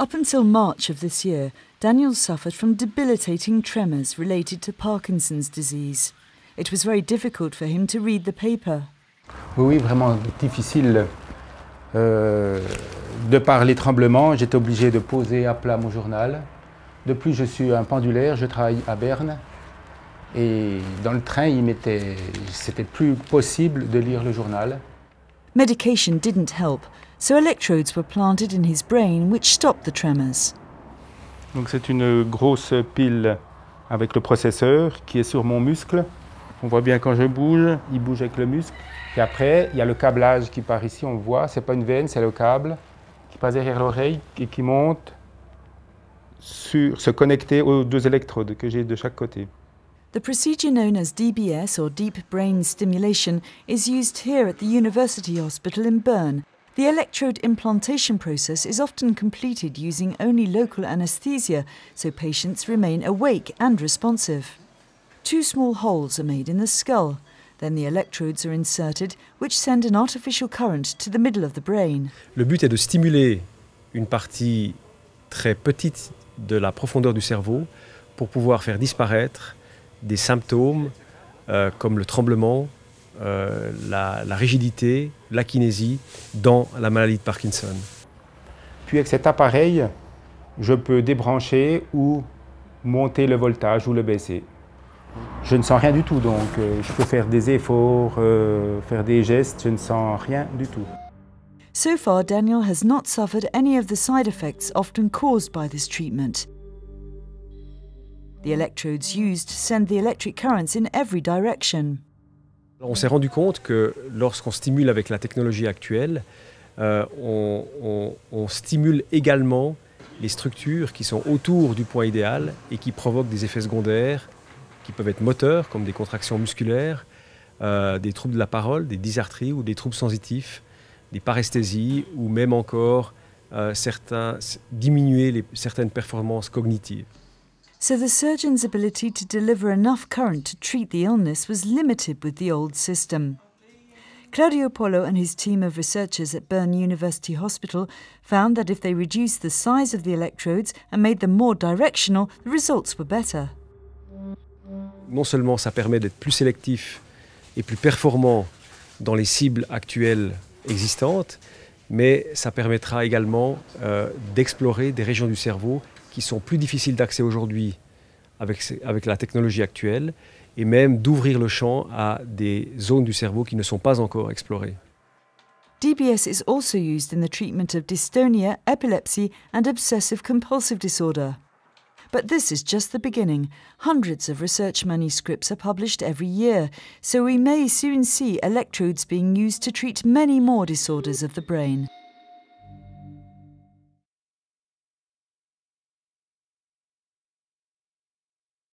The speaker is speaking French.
Up until March of this year, Daniel suffered from debilitating tremors related to Parkinson's disease. It was very difficult for him to read the paper. Oui, vraiment difficile. De par les tremblements, j'étais obligé de poser à plat mon journal. De plus, je suis un pendulaire, je travaille à Berne. Et dans le train, c'était plus possible de lire le journal. Medication didn't help, so electrodes were planted in his brain which stopped the tremors. Donc c'est une grosse pile avec le processeur qui est sur mon muscle. On voit bien quand je bouge, il bouge avec le muscle. Et après, il y a le câblage qui part ici, on le voit, c'est pas une veine, c'est le câble qui passe derrière l'oreille et qui monte se connecter aux deux électrodes que j'ai de chaque côté. The procedure known as DBS, or Deep Brain Stimulation, is used here at the University Hospital in Bern. The electrode implantation process is often completed using only local anaesthesia, so patients remain awake and responsive. 2 small holes are made in the skull. Then the electrodes are inserted, which send an artificial current to the middle of the brain. Le but est de stimuler une partie très petite de la profondeur du cerveau pour pouvoir faire disparaître des symptômes comme le tremblement, la rigidité, la kinésie dans la maladie de Parkinson. Puis avec cet appareil, je peux débrancher ou monter le voltage ou le baisser. Je ne sens rien du tout, donc je peux faire des efforts, faire des gestes, je ne sens rien du tout. So far, Daniel has not suffered any of the side effects often caused by this treatment. The electrodes used send the electric currents in every direction. On s'est rendu compte que lorsqu'on stimule avec la technologie actuelle, on stimule également les structures qui sont autour du point idéal et qui provoquent des effets secondaires qui peuvent être moteurs, comme des contractions musculaires, des troubles de la parole, des dysarthries ou des troubles sensitifs, des paresthésies ou même encore diminuer certaines performances cognitives. So the surgeon's ability to deliver enough current to treat the illness was limited with the old system. Claudio Polo and his team of researchers at Bern University Hospital found that if they reduced the size of the electrodes and made them more directional, the results were better. Non seulement ça permet d'être plus sélectif et plus performant dans les cibles actuelles existantes, mais ça permettra également d'explorer des régions du cerveau qui sont plus difficiles d'accès aujourd'hui avec la technologie actuelle, et même d'ouvrir le champ à des zones du cerveau qui ne sont pas encore explorées. DBS is also used in the treatment of dystonia, epilepsy and obsessive-compulsive disorder. But this is just the beginning. Hundreds of research manuscripts are published every year, so we may soon see electrodes being used to treat many more disorders of the brain.